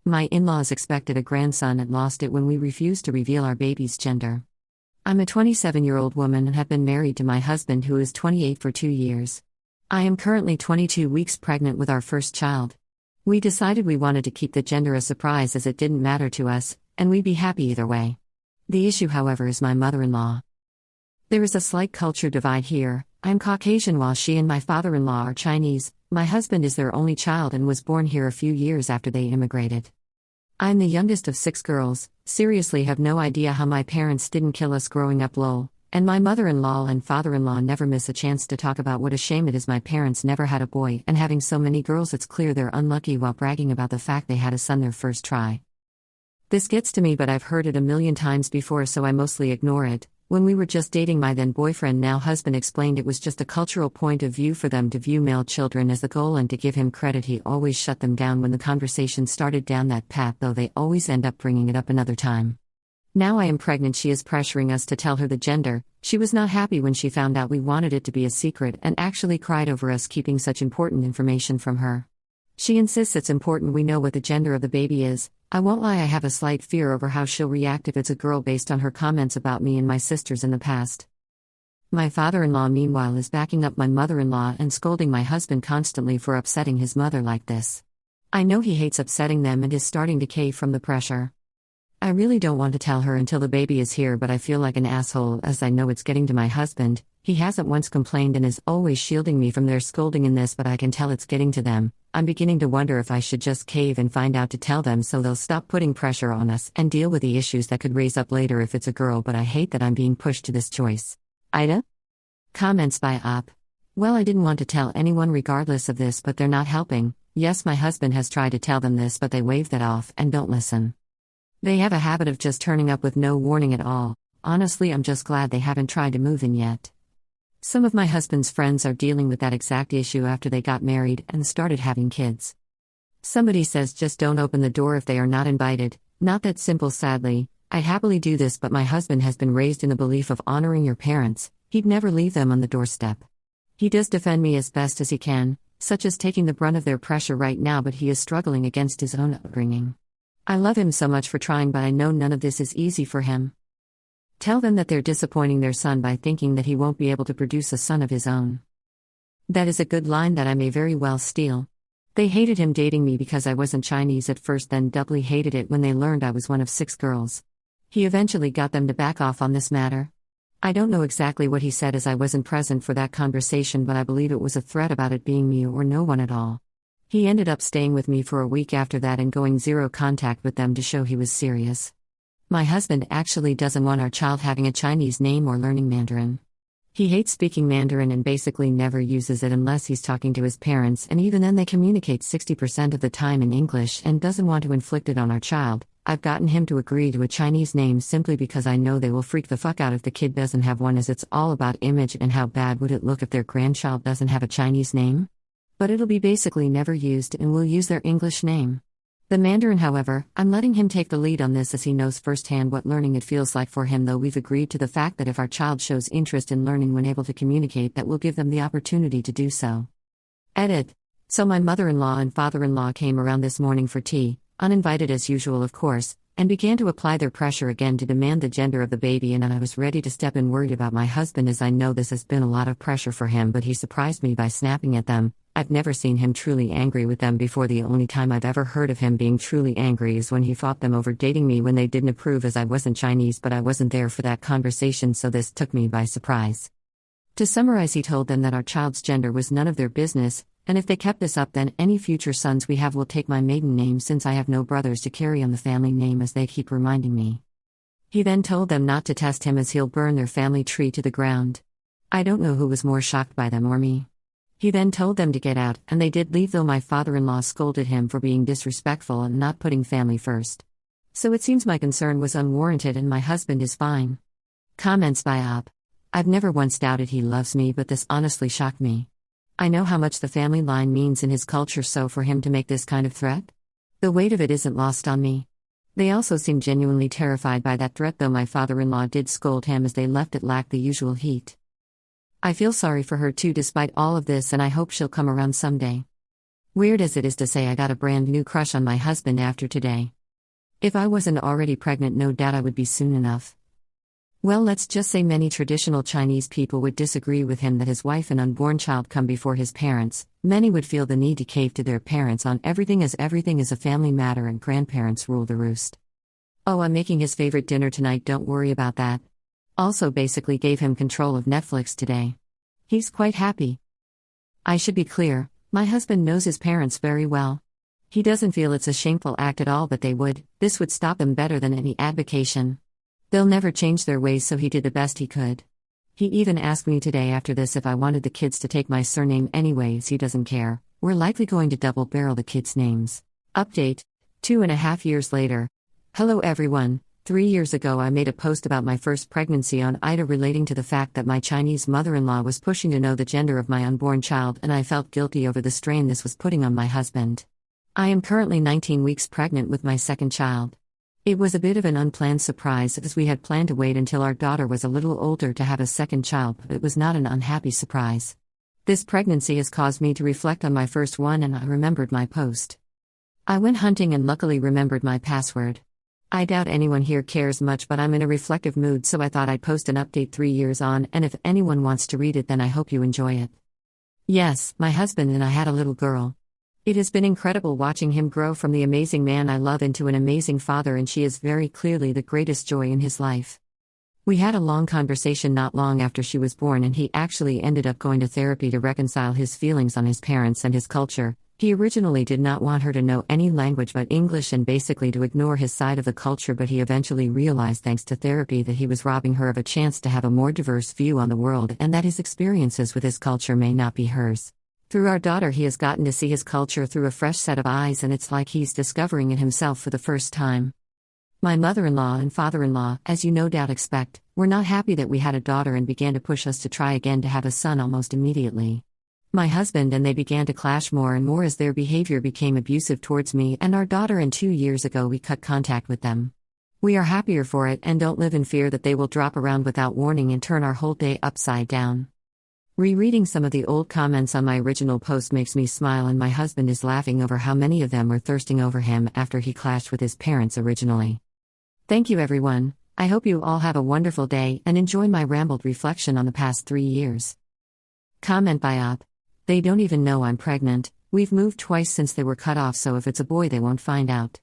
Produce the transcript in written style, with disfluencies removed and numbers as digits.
My in-laws expected a grandson and lost it when we refused to reveal our baby's gender. I'm a 27-year-old woman and have been married to my husband, who is 28, for 2 years. I am currently 22 weeks pregnant with our first child. We decided we wanted to keep the gender a surprise, as it didn't matter to us, and we'd be happy either way. The issue, however, is my mother-in-law. There is a slight culture divide here. I'm Caucasian while she and my father-in-law are Chinese. My husband is their only child and was born here a few years after they immigrated. I'm the youngest of 6 girls, seriously have no idea how my parents didn't kill us growing up, lol, and my mother-in-law and father-in-law never miss a chance to talk about what a shame it is my parents never had a boy, and having so many girls it's clear they're unlucky, while bragging about the fact they had a son their first try. This gets to me, but I've heard it a million times before, so I mostly ignore it. When we were just dating, my then boyfriend, now husband, explained it was just a cultural point of view for them to view male children as the goal, and to give him credit, he always shut them down when the conversation started down that path, though they always end up bringing it up another time. Now I am pregnant, she is pressuring us to tell her the gender. She was not happy when she found out we wanted it to be a secret, and actually cried over us keeping such important information from her. She insists it's important we know what the gender of the baby is. I won't lie, I have a slight fear over how she'll react if it's a girl, based on her comments about me and my sisters in the past. My father-in-law, meanwhile, is backing up my mother-in-law and scolding my husband constantly for upsetting his mother like this. I know he hates upsetting them and is starting to cave from the pressure. I really don't want to tell her until the baby is here, but I feel like an asshole as I know it's getting to my husband. He hasn't once complained and is always shielding me from their scolding in this, but I can tell it's getting to them. I'm beginning to wonder if I should just cave and find out to tell them, so they'll stop putting pressure on us and deal with the issues that could raise up later if it's a girl, but I hate that I'm being pushed to this choice. Ida? Comments by Op. Well, I didn't want to tell anyone regardless of this, but they're not helping. Yes, my husband has tried to tell them this, but they wave that off and don't listen. They have a habit of just turning up with no warning at all. Honestly, I'm just glad they haven't tried to move in yet. Some of my husband's friends are dealing with that exact issue after they got married and started having kids. Somebody says just don't open the door if they are not invited. Not that simple, sadly. I'd happily do this, but my husband has been raised in the belief of honoring your parents. He'd never leave them on the doorstep. He does defend me as best as he can, such as taking the brunt of their pressure right now, but he is struggling against his own upbringing. I love him so much for trying, but I know none of this is easy for him. Tell them that they're disappointing their son by thinking that he won't be able to produce a son of his own. That is a good line that I may very well steal. They hated him dating me because I wasn't Chinese at first, then doubly hated it when they learned I was one of 6 girls. He eventually got them to back off on this matter. I don't know exactly what he said as I wasn't present for that conversation, but I believe it was a threat about it being me or no one at all. He ended up staying with me for a week after that and going zero contact with them to show he was serious. My husband actually doesn't want our child having a Chinese name or learning Mandarin. He hates speaking Mandarin and basically never uses it unless he's talking to his parents, and even then they communicate 60% of the time in English, and doesn't want to inflict it on our child. I've gotten him to agree to a Chinese name simply because I know they will freak the fuck out if the kid doesn't have one, as it's all about image and how bad would it look if their grandchild doesn't have a Chinese name? But it'll be basically never used and will use their English name. The Mandarin, however, I'm letting him take the lead on this as he knows firsthand what learning it feels like for him, though we've agreed to the fact that if our child shows interest in learning when able to communicate, that we'll give them the opportunity to do so. Edit. So my mother-in-law and father-in-law came around this morning for tea, uninvited as usual of course, and began to apply their pressure again to demand the gender of the baby, and I was ready to step in, worried about my husband as I know this has been a lot of pressure for him, but he surprised me by snapping at them. I've never seen him truly angry with them before. The only time I've ever heard of him being truly angry is when he fought them over dating me when they didn't approve, as I wasn't Chinese, but I wasn't there for that conversation, so this took me by surprise. To summarize, he told them that our child's gender was none of their business, and if they kept this up, then any future sons we have will take my maiden name, since I have no brothers to carry on the family name, as they keep reminding me. He then told them not to test him as he'll burn their family tree to the ground. I don't know who was more shocked by them or me. He then told them to get out, and they did leave, though my father-in-law scolded him for being disrespectful and not putting family first. So it seems my concern was unwarranted and my husband is fine. Comments by Op. I've never once doubted he loves me, but this honestly shocked me. I know how much the family line means in his culture, so for him to make this kind of threat? The weight of it isn't lost on me. They also seem genuinely terrified by that threat, though my father-in-law did scold him as they left. It lacked the usual heat. I feel sorry for her too despite all of this, and I hope she'll come around someday. Weird as it is to say, I got a brand new crush on my husband after today. If I wasn't already pregnant, no doubt I would be soon enough. Well, let's just say many traditional Chinese people would disagree with him that his wife and unborn child come before his parents. Many would feel the need to cave to their parents on everything, as everything is a family matter and grandparents rule the roost. Oh, I'm making his favorite dinner tonight, don't worry about that. Also basically gave him control of Netflix today. He's quite happy. I should be clear, my husband knows his parents very well. He doesn't feel it's a shameful act at all, but this would stop them better than any advocation. They'll never change their ways, so he did the best he could. He even asked me today after this if I wanted the kids to take my surname anyways. He doesn't care. We're likely going to double-barrel the kids' names. Update. 2.5 years later. Hello everyone. 3 years ago I made a post about my first pregnancy on Ida, relating to the fact that my Chinese mother-in-law was pushing to know the gender of my unborn child, and I felt guilty over the strain this was putting on my husband. I am currently 19 weeks pregnant with my second child. It was a bit of an unplanned surprise, as we had planned to wait until our daughter was a little older to have a second child, but it was not an unhappy surprise. This pregnancy has caused me to reflect on my first one, and I remembered my post. I went hunting and luckily remembered my password. I doubt anyone here cares much, but I'm in a reflective mood, so I thought I'd post an update 3 years on, and if anyone wants to read it, then I hope you enjoy it. Yes, my husband and I had a little girl. It has been incredible watching him grow from the amazing man I love into an amazing father, and she is very clearly the greatest joy in his life. We had a long conversation not long after she was born, and he actually ended up going to therapy to reconcile his feelings on his parents and his culture. He originally did not want her to know any language but English and basically to ignore his side of the culture, but he eventually realized, thanks to therapy, that he was robbing her of a chance to have a more diverse view on the world, and that his experiences with his culture may not be hers. Through our daughter, he has gotten to see his culture through a fresh set of eyes, and it's like he's discovering it himself for the first time. My mother-in-law and father-in-law, as you no doubt expect, were not happy that we had a daughter and began to push us to try again to have a son almost immediately. My husband and they began to clash more and more as their behavior became abusive towards me and our daughter, and 2 years ago we cut contact with them. We are happier for it and don't live in fear that they will drop around without warning and turn our whole day upside down. Rereading some of the old comments on my original post makes me smile, and my husband is laughing over how many of them were thirsting over him after he clashed with his parents originally. Thank you everyone. I hope you all have a wonderful day and enjoy my rambled reflection on the past 3 years. Comment by Op. They don't even know I'm pregnant. We've moved twice since they were cut off, so if it's a boy they won't find out.